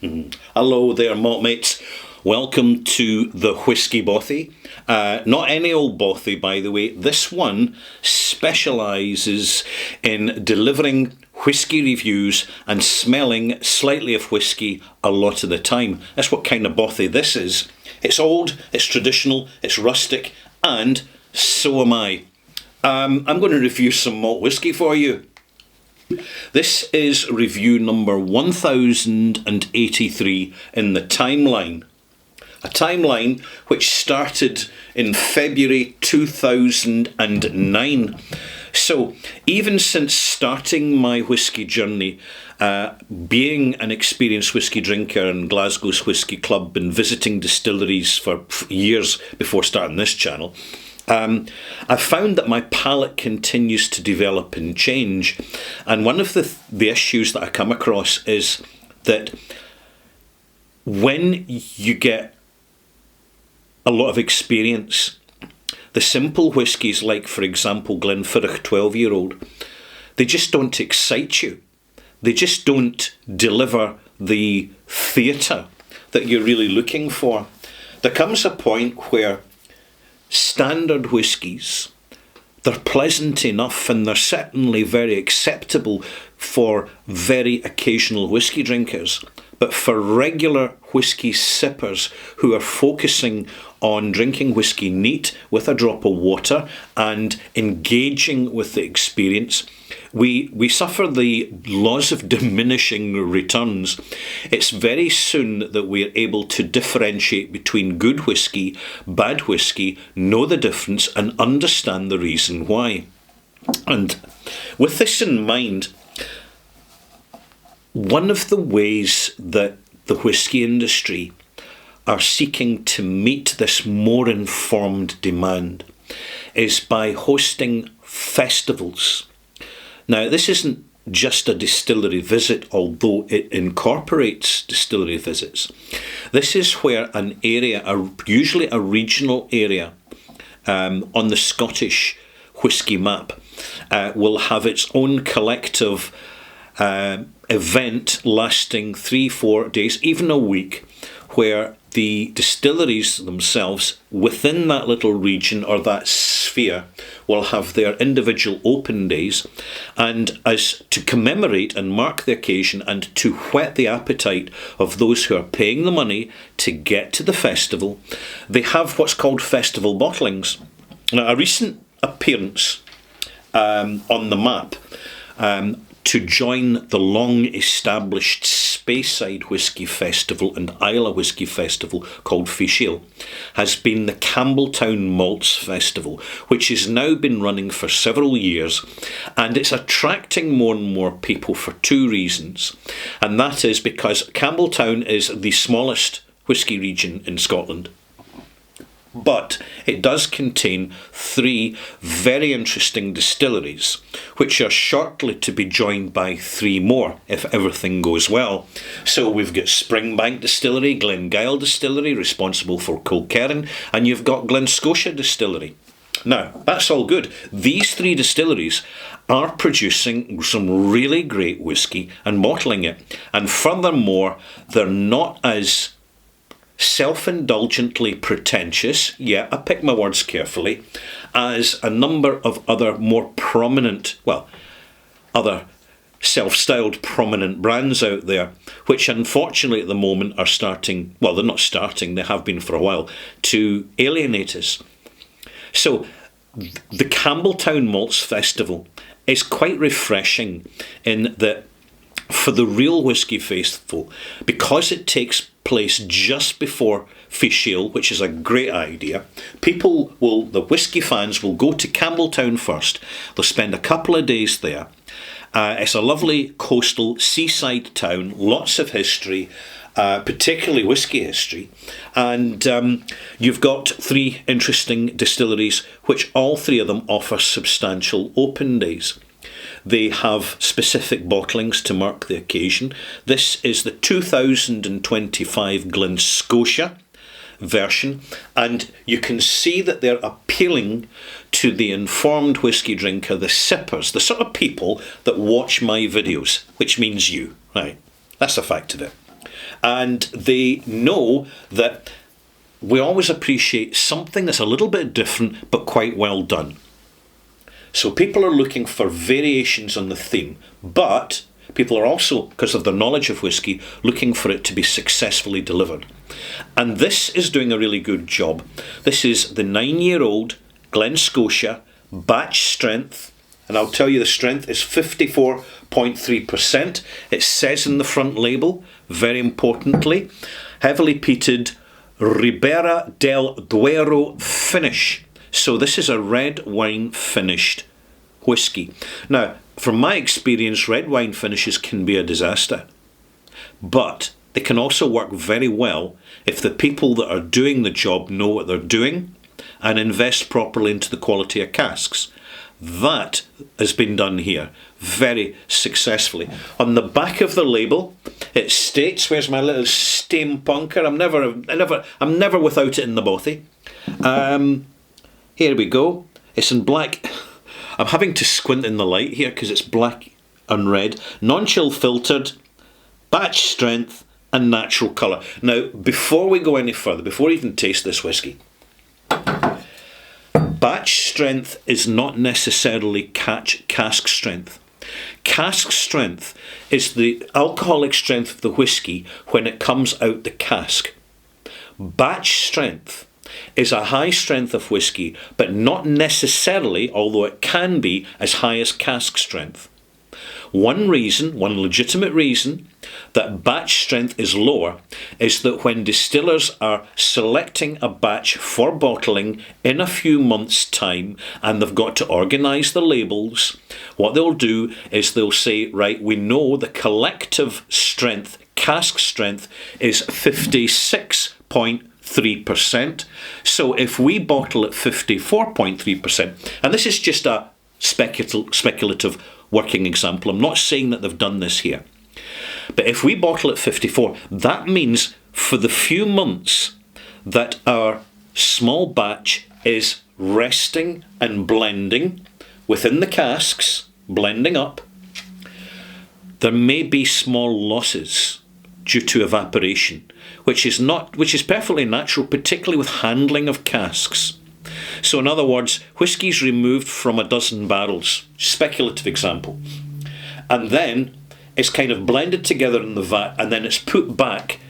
Hello there, malt mates. Welcome to the Whisky Bothy. Not any old bothy, by the way. This one specialises in delivering whisky reviews and smelling slightly of whisky a lot of the time. That's what kind of bothy this is. It's old, it's traditional, it's rustic, and so am I. I'm going to review some malt whisky for you. This is review number 1083 in the timeline. A timeline which started in February 2009. So, even since starting my whisky journey, being an experienced whisky drinker in Glasgow's Whisky Club and visiting distilleries for years before starting this channel, I've found that my palate continues to develop and change. And one of the issues that I come across is that when you get a lot of experience, the simple whiskies like, for example, Glenfiddich 12-year-old, they just don't excite you. They just don't deliver the theatre that you're really looking for. There comes a point where standard whiskies, they're pleasant enough and they're certainly very acceptable for very occasional whisky drinkers. But for regular whisky sippers who are focusing on drinking whisky neat with a drop of water and engaging with the experience, we suffer the laws of diminishing returns. It's very soon that we're able to differentiate between good whisky, bad whisky, know the difference and understand the reason why. And with this in mind, one of the ways that the whisky industry are seeking to meet this more informed demand is by hosting festivals. Now, this isn't just a distillery visit, although it incorporates distillery visits. This is where an area, usually a regional area, on the Scottish whisky map, will have its own collective event lasting 3-4 days, even a week, where the distilleries themselves within that little region or that sphere will have their individual open days, and as to commemorate and mark the occasion and to whet the appetite of those who are paying the money to get to the festival, they have what's called festival bottlings. Now, a recent appearance on the map to join the long-established Speyside Whisky Festival and Islay Whisky Festival called Fishel has been the Campbeltown Malts Festival, which has now been running for several years, and it's attracting more and more people for two reasons. And that is because Campbeltown is the smallest whisky region in Scotland, but it does contain 3 very interesting distilleries, which are shortly to be joined by 3 more, if everything goes well. So we've got Springbank Distillery, Glengyle Distillery, responsible for Colquhoun, and you've got Glen-Scotia Distillery. Now, that's all good. These 3 distilleries are producing some really great whisky and bottling it. And furthermore, they're not as self-indulgently pretentious, yeah, I pick my words carefully, as a number of other more prominent, other self-styled prominent brands out there, which unfortunately at the moment are starting, they're not starting, they have been for a while, to alienate us. So the Campbeltown Malts Festival is quite refreshing in that for the real whisky faithful, because it takes place just before Fishel, which is a great idea, the whisky fans will go to Campbeltown first. They'll spend a couple of days there. It's a lovely coastal seaside town, lots of history, particularly whisky history, and you've got 3 interesting distilleries, which all 3 of them offer substantial open days. They have specific bottlings to mark the occasion. This is the 2025 Glen-Scotia version, and you can see that they're appealing to the informed whisky drinker, the sippers, the sort of people that watch my videos, which means you, right? That's the fact of it. And they know that we always appreciate something that's a little bit different but quite well done. So people are looking for variations on the theme, but people are also, because of their knowledge of whisky, looking for it to be successfully delivered. And this is doing a really good job. This is the 9-year-old Glen Scotia batch strength, and I'll tell you the strength is 54.3%. It says in the front label, very importantly, heavily peated Ribera del Duero finish. So this is a red wine finished whisky. Now, from my experience, red wine finishes can be a disaster, but they can also work very well if the people that are doing the job know what they're doing and invest properly into the quality of casks. That has been done here very successfully. On the back of the label, it states, where's my little steampunker? I'm never without it in the bothy. Here we go. It's in black. I'm having to squint in the light here because it's black and red. Non-chill filtered, batch strength, and natural colour. Now, before we go any further, before we even taste this whisky, batch strength is not necessarily cask strength. Cask strength is the alcoholic strength of the whisky when it comes out the cask. Batch strength is a high strength of whisky, but not necessarily, although it can be, as high as cask strength. One legitimate reason that batch strength is lower is that when distillers are selecting a batch for bottling in a few months' time and they've got to organise the labels, what they'll do is they'll say, right, we know the collective strength, cask strength, is 56.3%. So if we bottle at 54.3%, and this is just a speculative working example, I'm not saying that they've done this here, but if we bottle at 54, that means for the few months that our small batch is resting and blending within the casks, blending up, there may be small losses due to evaporation, which is perfectly natural, particularly with handling of casks. So in other words, whisky's removed from a dozen barrels, speculative example, and then it's kind of blended together in the vat, and then it's put back.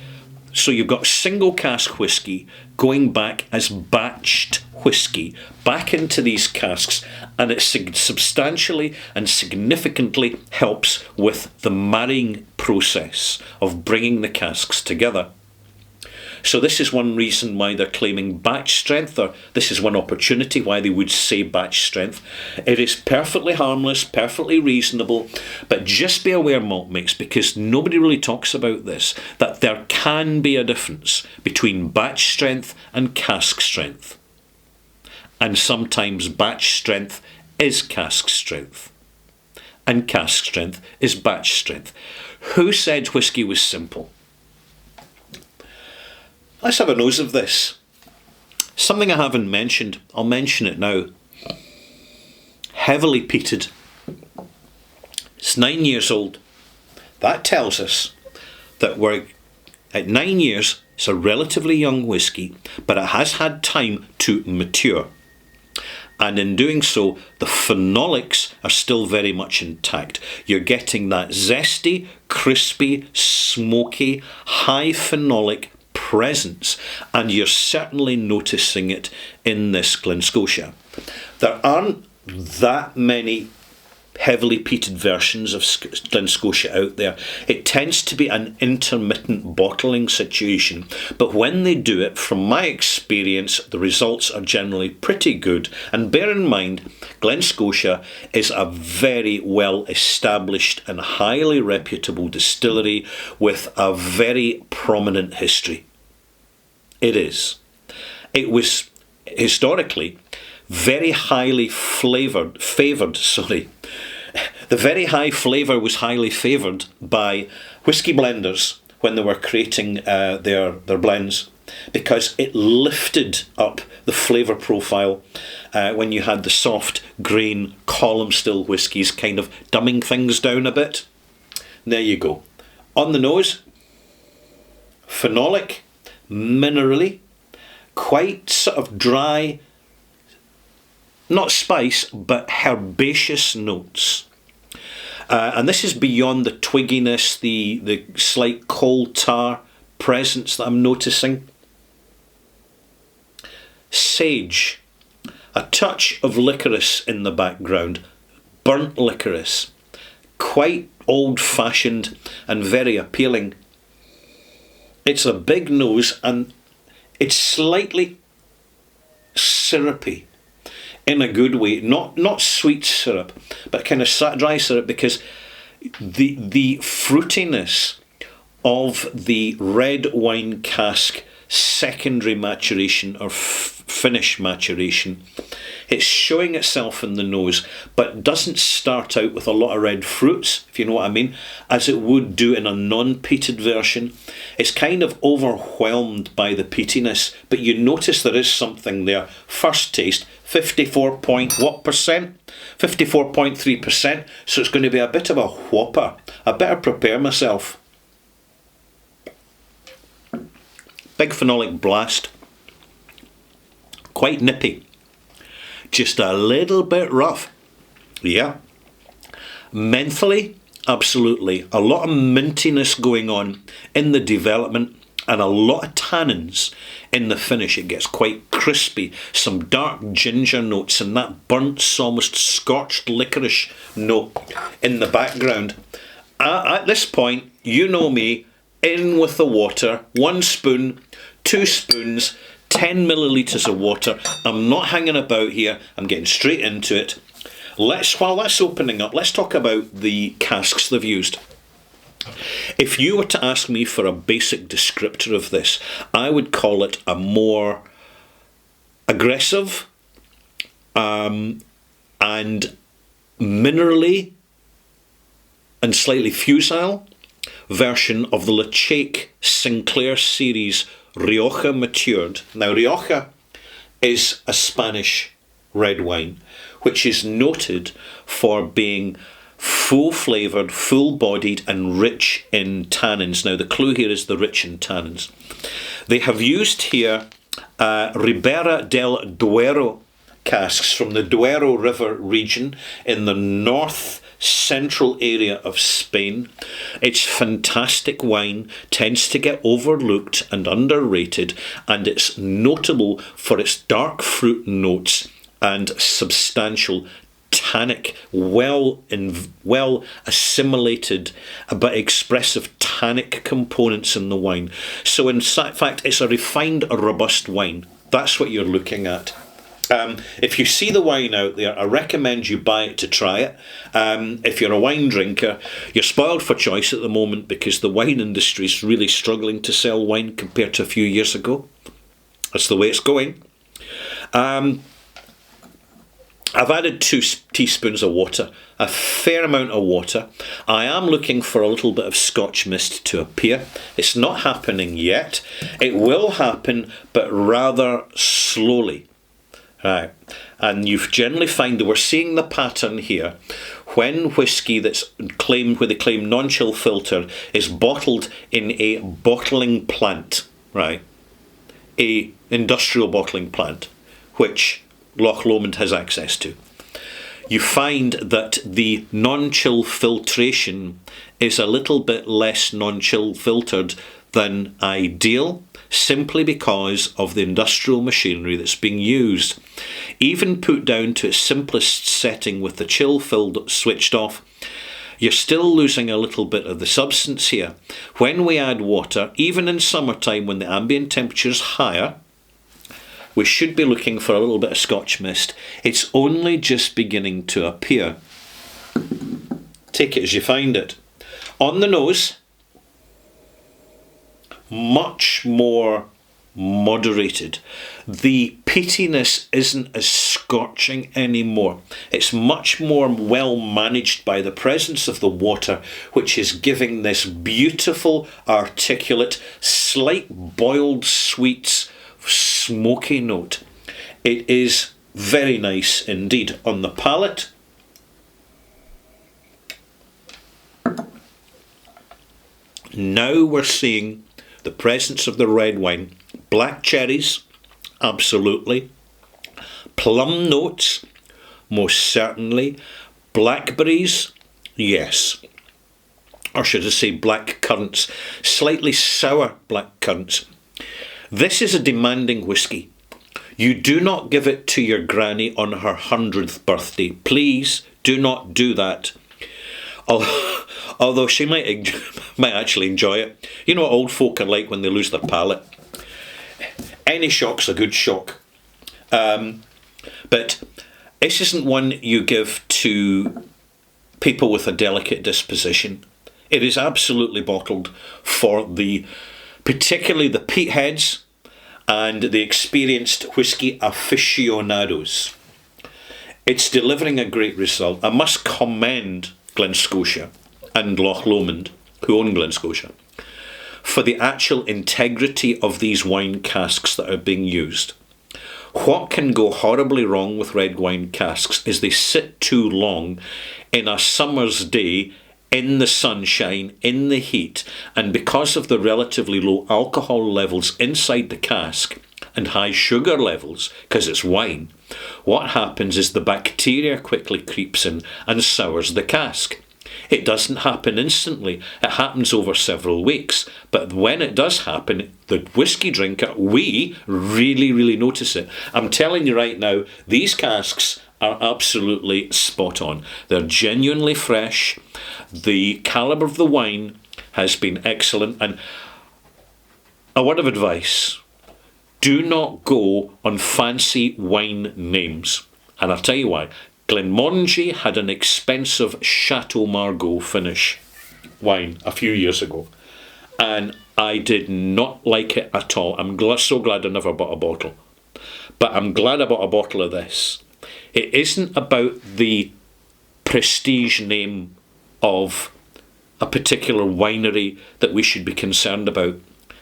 So you've got single cask whisky going back as batched whisky back into these casks, and it substantially and significantly helps with the marrying process of bringing the casks together. So this is one reason why they're claiming batch strength, or this is one opportunity why they would say batch strength. It is perfectly harmless, perfectly reasonable, but just be aware, malt mix, because nobody really talks about this, that there can be a difference between batch strength and cask strength. And sometimes batch strength is cask strength, and cask strength is batch strength. Who said whisky was simple? Let's have a nose of this. Something I haven't mentioned, I'll mention it now. Heavily peated. It's 9 years old. That tells us that we're at 9 years, it's a relatively young whisky, but it has had time to mature. And in doing so, the phenolics are still very much intact. You're getting that zesty, crispy, smoky, high phenolic presence, and you're certainly noticing it in this Glen Scotia. There aren't that many heavily peated versions of Glen Scotia out there. It tends to be an intermittent bottling situation, but when they do it, from my experience, the results are generally pretty good. And bear in mind, Glen Scotia is a very well established and highly reputable distillery with a very prominent history. It is. It was historically very highly favoured. The very high flavour was highly favoured by whisky blenders when they were creating their blends, because it lifted up the flavour profile when you had the soft grain column still whiskies kind of dumbing things down a bit. There you go. On the nose, Phenolic, minerally, quite sort of dry, not spice, but herbaceous notes. And this is beyond the twigginess, the slight coal tar presence that I'm noticing. Sage, a touch of licorice in the background, burnt licorice, quite old-fashioned and very appealing. It's a big nose and it's slightly syrupy in a good way, not sweet syrup, but kind of dry syrup, because the fruitiness of the red wine cask secondary maturation or finish maturation, it's showing itself in the nose, but doesn't start out with a lot of red fruits, if you know what I mean, as it would do in a non-peated version. It's kind of overwhelmed by the peatiness, but you notice there is something there. First taste, 54 point what percent? 54.3%, so it's going to be a bit of a whopper. I better prepare myself. Big phenolic blast. Quite nippy. Just a little bit rough. Yeah. Mentally, absolutely. A lot of mintiness going on in the development and a lot of tannins in the finish. It gets quite crispy. Some dark ginger notes and that burnt, almost scorched licorice note in the background. At this point, you know me, in with the water, 1 spoon, 2 spoons, 10 millilitres of water. I'm not hanging about here. I'm getting straight into it. While that's opening up, let's talk about the casks they've used. If you were to ask me for a basic descriptor of this, I would call it a more aggressive and minerally and slightly fusile version of the Lecheik Sinclair series Rioja Matured. Now, Rioja is a Spanish red wine, which is noted for being full-flavoured, full-bodied and rich in tannins. Now, the clue here is the rich in tannins. They have used here Ribera del Duero casks from the Duero River region in the north central area of Spain. It's fantastic wine, tends to get overlooked and underrated, and it's notable for its dark fruit notes and substantial tannic, well assimilated but expressive tannic components in the wine. So in fact, it's a refined, robust wine. That's what you're looking at. If you see the wine out there, I recommend you buy it to try it. If you're a wine drinker, you're spoiled for choice at the moment because the wine industry is really struggling to sell wine compared to a few years ago. That's the way it's going. I've added 2 teaspoons of water, a fair amount of water. I am looking for a little bit of Scotch mist to appear. It's not happening yet. It will happen, but rather slowly. Right. And you generally find that we're seeing the pattern here when whiskey that's claimed, where they claim non-chill filter, is bottled in a bottling plant, right? A industrial bottling plant, which Loch Lomond has access to. You find that the non-chill filtration is a little bit less non-chill filtered than ideal, simply because of the industrial machinery that's being used. Even put down to its simplest setting with the chill filled switched off, you're still losing a little bit of the substance here. When we add water, even in summertime when the ambient temperature is higher, we should be looking for a little bit of Scotch mist. It's only just beginning to appear. Take it as you find it. On the nose, much more moderated. The peatiness isn't as scorching anymore. It's much more well managed by the presence of the water, which is giving this beautiful, articulate, slight boiled sweets, smoky note. It is very nice indeed on the palate. Now we're seeing the presence of the red wine. Black cherries, absolutely. Plum notes, most certainly. Blackberries, yes. Or should I say black currants, slightly sour black currants. This is a demanding whisky. You do not give it to your granny on her 100th birthday. Please do not do that. Although she might actually enjoy it. You know what old folk are like when they lose their palate. Any shock's a good shock. But this isn't one you give to people with a delicate disposition. It is absolutely bottled for particularly the peatheads and the experienced whisky aficionados. It's delivering a great result. I must commend Glen Scotia and Loch Lomond, who own Glen Scotia, for the actual integrity of these wine casks that are being used. What can go horribly wrong with red wine casks is they sit too long in a summer's day, in the sunshine, in the heat, and because of the relatively low alcohol levels inside the cask and high sugar levels, because it's wine, what happens is the bacteria quickly creeps in and sours the cask. It doesn't happen instantly. It happens over several weeks. But when it does happen, the whisky drinker, we really, really notice it. I'm telling you right now, these casks are absolutely spot on. They're genuinely fresh. The calibre of the wine has been excellent. And a word of advice, do not go on fancy wine names. And I'll tell you why. Glenmorangie had an expensive Chateau Margaux finish wine a few years ago, and I did not like it at all. I'm so glad I never bought a bottle. But I'm glad I bought a bottle of this. It isn't about the prestige name of a particular winery that we should be concerned about.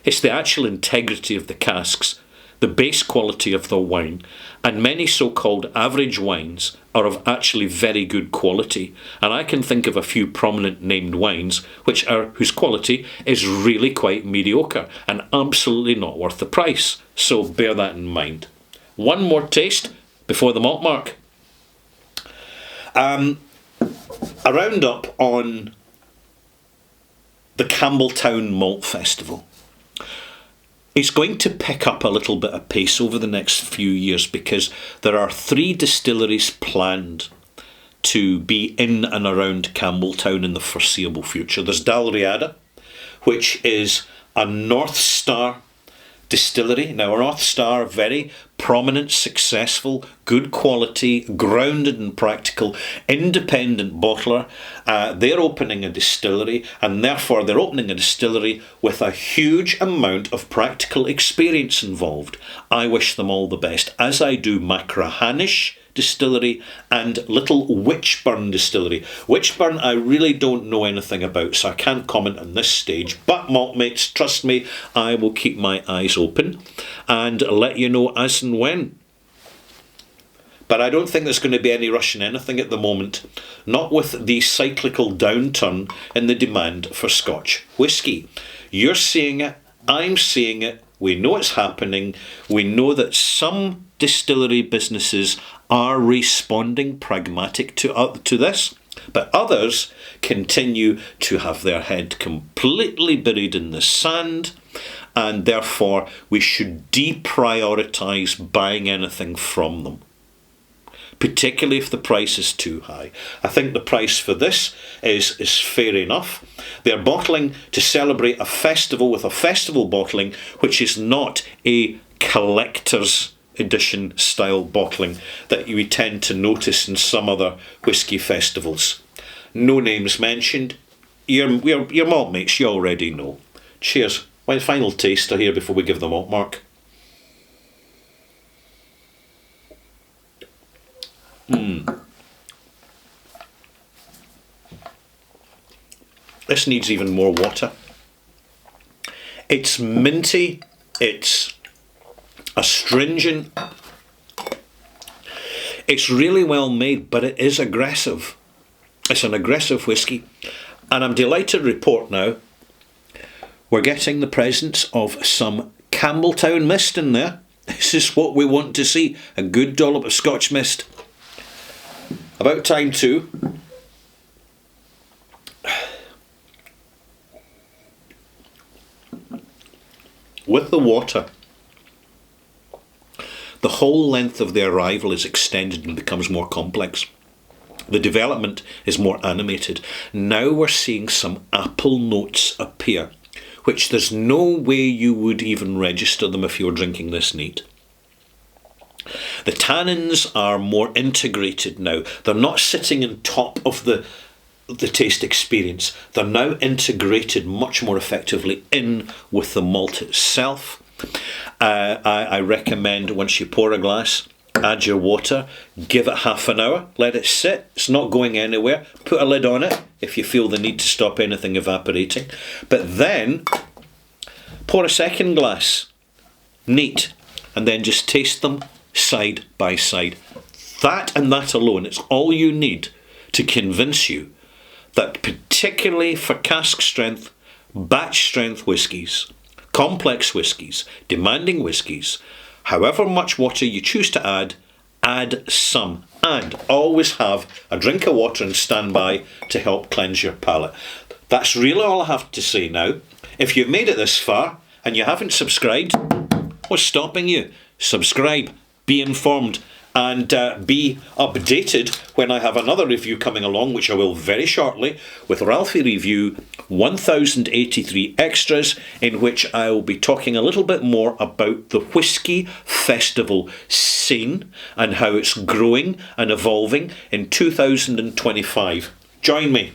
It's the actual integrity of the casks, the base quality of the wine, and many so-called average wines are of actually very good quality. And I can think of a few prominent named wines whose quality is really quite mediocre and absolutely not worth the price. So bear that in mind. One more taste before the malt mark. A roundup on the Campbeltown Malt Festival. It's going to pick up a little bit of pace over the next few years because there are 3 distilleries planned to be in and around Campbeltown in the foreseeable future. There's Dalriada, which is a North Star distillery. Now, a North Star, very prominent, successful, good quality, grounded and practical, independent bottler. They're opening a distillery, and therefore they're opening a distillery with a huge amount of practical experience involved. I wish them all the best, as I do Machrihanish Distillery and Little Witchburn Distillery. Witchburn I really don't know anything about, so I can't comment on this stage, but maltmates, trust me, I will keep my eyes open and let you know as and when. But I don't think there's going to be any rush in anything at the moment, not with the cyclical downturn in the demand for Scotch whisky. You're seeing it, I'm seeing it, we know it's happening, we know that some distillery businesses are responding pragmatic to this, but others continue to have their head completely buried in the sand, and therefore we should deprioritise buying anything from them, particularly if the price is too high. I think the price for this is fair enough. They're bottling to celebrate a festival with a festival bottling, which is not a collector's edition style bottling that we tend to notice in some other whisky festivals. No names mentioned. Your malt mates, you already know. Cheers. My final taster here before we give the malt mark. This needs even more water. It's minty, it's astringent, it's really well made, but it is aggressive. It's an aggressive whisky, and I'm delighted to report now We're getting the presence of some Campbeltown mist in there. This is what we want to see, a good dollop of Scotch mist. About time too. With the water, the whole length of the arrival is extended and becomes more complex. The development is more animated. Now we're seeing some apple notes appear, which there's no way you would even register them if you're drinking this neat. The tannins are more integrated now. They're not sitting on top of the taste experience. They're now integrated much more effectively in with the malt itself. I recommend once you pour a glass, add your water, give it half an hour, let it sit. It's not going anywhere. Put a lid on it if you feel the need to stop anything evaporating. But then pour a second glass, neat, and then just taste them side by side. That and that alone, it's all you need to convince you that particularly for cask strength, batch strength whiskies, complex whiskies, demanding whiskies, however much water you choose to add some. And always have a drink of water and stand by to help cleanse your palate. That's really all I have to say now. If you've made it this far and you haven't subscribed, what's stopping you? Subscribe, be informed, and be updated when I have another review coming along, which I will very shortly, with Ralphie Review 1083 Extras, in which I will be talking a little bit more about the Whisky Festival scene and how it's growing and evolving in 2025. Join me.